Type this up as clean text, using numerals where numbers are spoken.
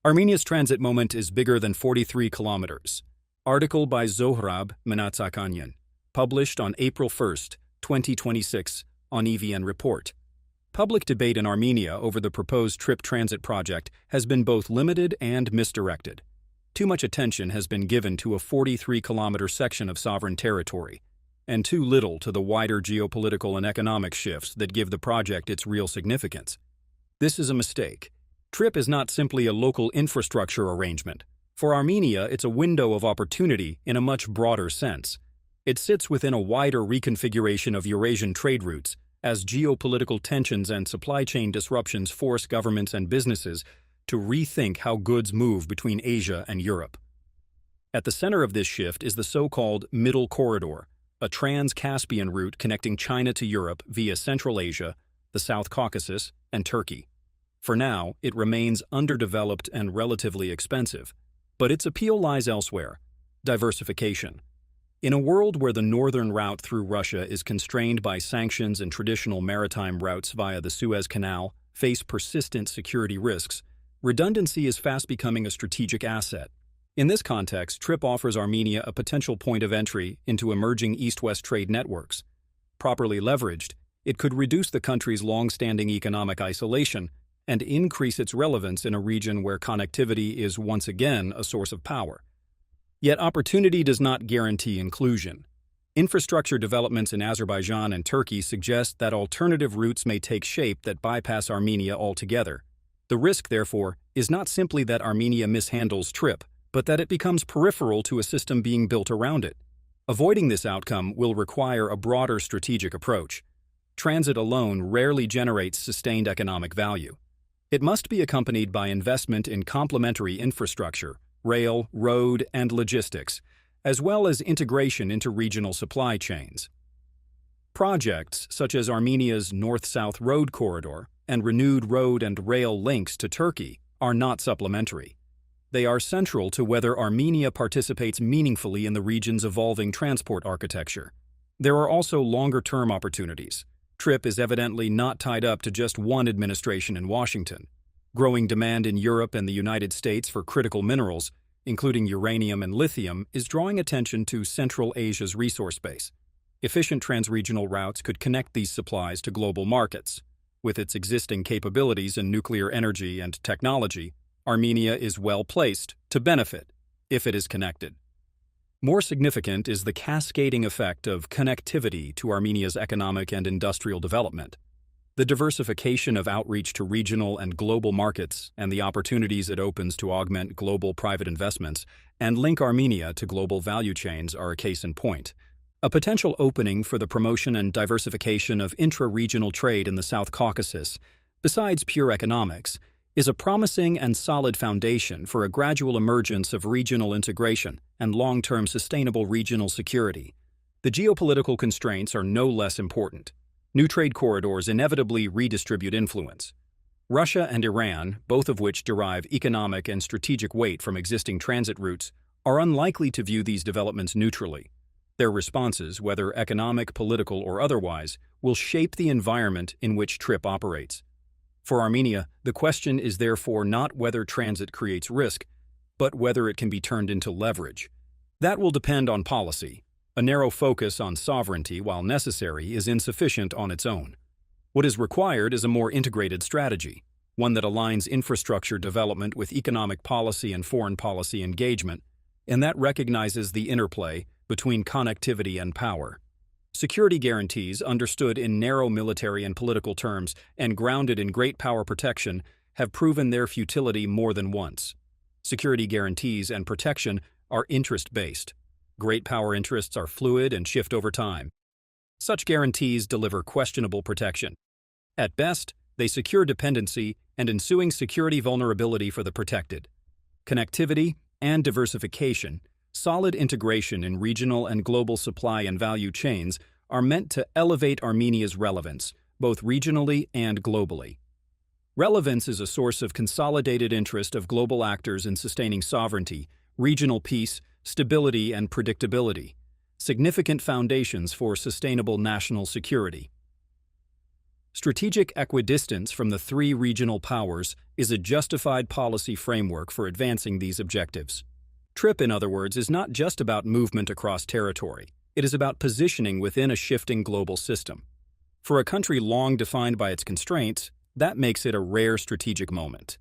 Armenia's transit moment is bigger than 43 kilometers. Article by Zohrab Mnatsakanyan, published on April 1, 2026, on EVN Report. Public debate in Armenia over the proposed TRIPP transit project has been both limited and misdirected. Too much attention has been given to a 43-kilometer section of sovereign territory, and too little to the wider geopolitical and economic shifts that give the project its real significance. This is a mistake. TRIPP is not simply a local infrastructure arrangement. For Armenia, it's a window of opportunity in a much broader sense. It sits within a wider reconfiguration of Eurasian trade routes, as geopolitical tensions and supply chain disruptions force governments and businesses to rethink how goods move between Asia and Europe. At the center of this shift is the so-called Middle Corridor, a trans-Caspian route connecting China to Europe via Central Asia, the South Caucasus, and Turkey. For now, it remains underdeveloped and relatively expensive, but its appeal lies elsewhere: diversification. In a world where the northern route through Russia is constrained by sanctions and traditional maritime routes via the Suez Canal face persistent security risks, redundancy is fast becoming a strategic asset. In this context, TRIPP offers Armenia a potential point of entry into emerging east-west trade networks. Properly leveraged, it could reduce the country's long-standing economic isolation and increase its relevance in a region where connectivity is once again a source of power. Yet opportunity does not guarantee inclusion. Infrastructure developments in Azerbaijan and Turkey suggest that alternative routes may take shape that bypass Armenia altogether. The risk, therefore, is not simply that Armenia mishandles TRIPP, but that it becomes peripheral to a system being built around it. Avoiding this outcome will require a broader strategic approach. Transit alone rarely generates sustained economic value. It must be accompanied by investment in complementary infrastructure, rail, road, and logistics, as well as integration into regional supply chains. Projects such as Armenia's North-South Road Corridor and renewed road and rail links to Turkey are not supplementary. They are central to whether Armenia participates meaningfully in the region's evolving transport architecture. There are also longer-term opportunities. TRIPP is evidently not tied up to just one administration in Washington. Growing demand in Europe and the United States for critical minerals, including uranium and lithium, is drawing attention to Central Asia's resource base. Efficient transregional routes could connect these supplies to global markets. With its existing capabilities in nuclear energy and technology, Armenia is well placed to benefit if it is connected. More significant is the cascading effect of connectivity to Armenia's economic and industrial development. The diversification of outreach to regional and global markets and the opportunities it opens to augment global private investments and link Armenia to global value chains are a case in point. A potential opening for the promotion and diversification of intra-regional trade in the South Caucasus, besides pure economics, is a promising and solid foundation for a gradual emergence of regional integration and long-term sustainable regional security. The geopolitical constraints are no less important. New trade corridors inevitably redistribute influence. Russia and Iran, both of which derive economic and strategic weight from existing transit routes, are unlikely to view these developments neutrally. Their responses, whether economic, political, or otherwise, will shape the environment in which TRIPP operates. For Armenia, the question is therefore not whether transit creates risk, but whether it can be turned into leverage. That will depend on policy. A narrow focus on sovereignty, while necessary, is insufficient on its own. What is required is a more integrated strategy, one that aligns infrastructure development with economic policy and foreign policy engagement, and that recognizes the interplay between connectivity and power. Security guarantees, understood in narrow military and political terms and grounded in great power protection, have proven their futility more than once. Security guarantees and protection are interest-based. Great power interests are fluid and shift over time. Such guarantees deliver questionable protection. At best, they secure dependency and ensuing security vulnerability for the protected. Connectivity and diversification, solid integration in regional and global supply and value chains are meant to elevate Armenia's relevance, both regionally and globally. Relevance is a source of consolidated interest of global actors in sustaining sovereignty, regional peace, stability, and predictability, significant foundations for sustainable national security. Strategic equidistance from the three regional powers is a justified policy framework for advancing these objectives. TRIPP, in other words, is not just about movement across territory. It is about positioning within a shifting global system. For a country long defined by its constraints, that makes it a rare strategic moment.